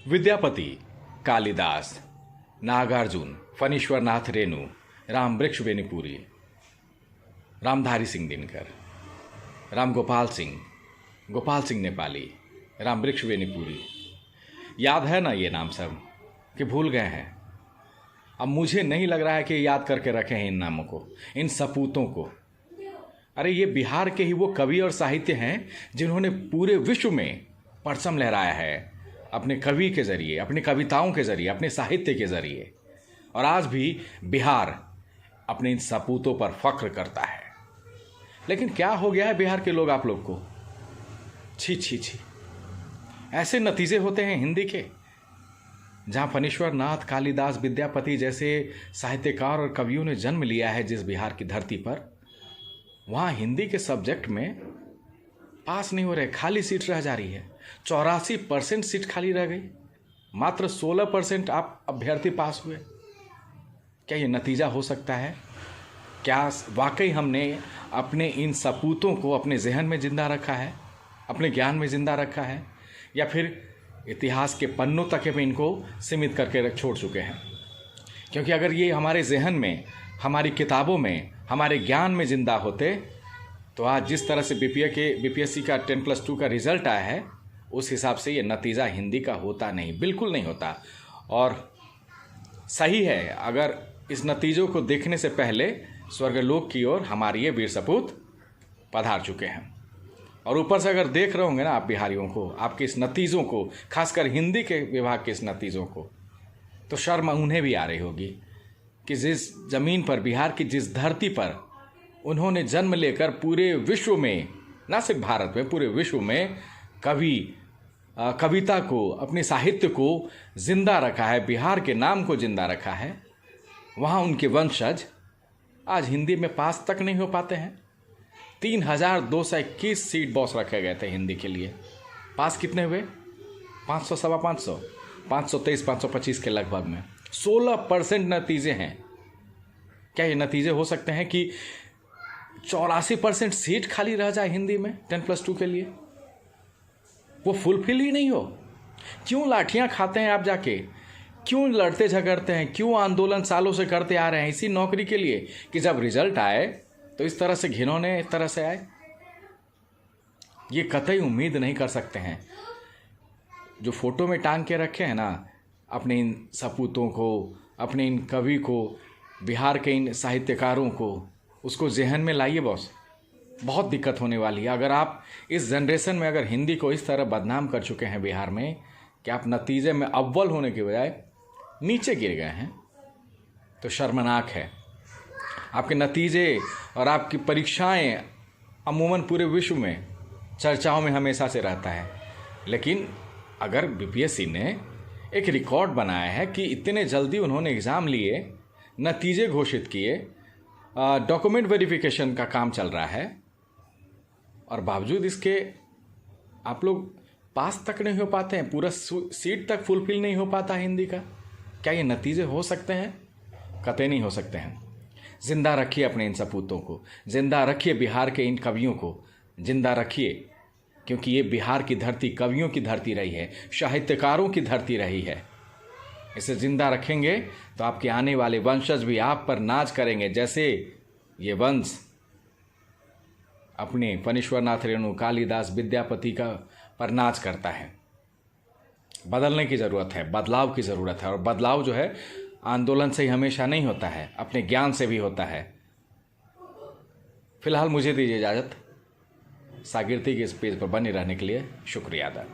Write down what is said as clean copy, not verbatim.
विद्यापति, कालिदास, नागार्जुन, फणीश्वरनाथ रेणु, राम वृक्ष बेनीपुरी, रामधारी सिंह दिनकर, राम गोपाल सिंह नेपाली, राम वृक्ष बेनीपुरी। याद है ना ये नाम सब कि भूल गए हैं? अब मुझे नहीं लग रहा है कि याद करके रखे हैं इन नामों को, इन सपूतों को। अरे ये बिहार के ही वो कवि और साहित्य हैं जिन्होंने पूरे विश्व में परचम लहराया है अपने कवि के जरिए, अपनी कविताओं के जरिए, अपने साहित्य के जरिए। और आज भी बिहार अपने इन सपूतों पर फख्र करता है। लेकिन क्या हो गया है बिहार के लोग आप लोग को? छी छी छी, ऐसे नतीजे होते हैं हिंदी के। जहाँ फणीश्वरनाथ, कालिदास, विद्यापति जैसे साहित्यकार और कवियों ने जन्म लिया है जिस बिहार की धरती पर, वहाँ हिंदी के सब्जेक्ट में पास नहीं हो रहे, खाली सीट रह जा रही है। 84% सीट खाली रह गई, मात्र 16% आप अभ्यर्थी पास हुए। क्या ये नतीजा हो सकता है? क्या वाकई हमने अपने इन सपूतों को अपने जहन में जिंदा रखा है, अपने ज्ञान में जिंदा रखा है, या फिर इतिहास के पन्नों तक में इनको सीमित करके छोड़ चुके हैं? क्योंकि अगर ये हमारे जहन में, हमारी किताबों में, हमारे ज्ञान में जिंदा होते तो आज जिस तरह से बीपीएससी का 10+2 का रिजल्ट आया है उस हिसाब से ये नतीजा हिंदी का होता नहीं, बिल्कुल नहीं होता। और सही है, अगर इस नतीजों को देखने से पहले स्वर्गलोक की ओर हमारे ये वीर सपूत पधार चुके हैं। और ऊपर से अगर देख रहे होंगे ना आप बिहारियों को, आपके इस नतीजों को, खासकर हिंदी के विभाग के इस नतीजों को, तो शर्म उन्हें भी आ रही होगी कि जिस ज़मीन पर, बिहार की जिस धरती पर उन्होंने जन्म लेकर पूरे विश्व में, ना सिर्फ भारत में, पूरे विश्व में कविता को, अपने साहित्य को जिंदा रखा है, बिहार के नाम को जिंदा रखा है, वहाँ उनके वंशज आज हिंदी में पास तक नहीं हो पाते हैं। 3221 सीट बॉस रखे गए थे हिंदी के लिए, पास कितने हुए? 500, सवा 500, 523, 525 के लगभग में। 16% नतीजे हैं। क्या ये नतीजे हो सकते हैं कि 84% सीट खाली रह जाए हिंदी में 10+2 के लिए? वो फुलफिल ही नहीं हो? क्यों लाठियां खाते हैं आप जाके? क्यों लड़ते झगड़ते हैं? क्यों आंदोलन सालों से करते आ रहे हैं इसी नौकरी के लिए कि जब रिजल्ट आए तो इस तरह से घिनौने इस तरह से आए? ये कतई उम्मीद नहीं कर सकते हैं। जो फोटो में टांग के रखे हैं ना अपने इन सपूतों को, अपने इन कवि को, बिहार के इन साहित्यकारों को, उसको जहन में लाइए बॉस। बहुत दिक्कत होने वाली है अगर आप इस जनरेशन में अगर हिंदी को इस तरह बदनाम कर चुके हैं बिहार में कि आप नतीजे में अव्वल होने के बजाय नीचे गिर गए हैं, तो शर्मनाक है। आपके नतीजे और आपकी परीक्षाएं अमूमन पूरे विश्व में चर्चाओं में हमेशा से रहता है। लेकिन अगर बीपीएससी ने एक रिकॉर्ड बनाया है कि इतने जल्दी उन्होंने एग्ज़ाम लिए, नतीजे घोषित किए, डॉक्यूमेंट वेरिफिकेशन का काम चल रहा है, और बावजूद इसके आप लोग पास तक नहीं हो पाते हैं, पूरा सीट तक फुलफिल नहीं हो पाता हिंदी का। क्या ये नतीजे हो सकते हैं? कतई नहीं हो सकते हैं। जिंदा रखिए अपने इन सपूतों को, जिंदा रखिए बिहार के इन कवियों को, जिंदा रखिए, क्योंकि ये बिहार की धरती कवियों की धरती रही है, साहित्यकारों की धरती रही है। इसे जिंदा रखेंगे तो आपके आने वाले वंशज भी आप पर नाच करेंगे, जैसे ये वंश अपने फणीश्वरनाथ रेणु, कालिदास, विद्यापति का पर नाच करता है। बदलने की ज़रूरत है, बदलाव की ज़रूरत है। और बदलाव जो है आंदोलन से ही हमेशा नहीं होता है, अपने ज्ञान से भी होता है। फिलहाल मुझे दीजिए इजाज़त। शागिर्दी के इस पेज पर बने रहने के लिए शुक्रिया अदा।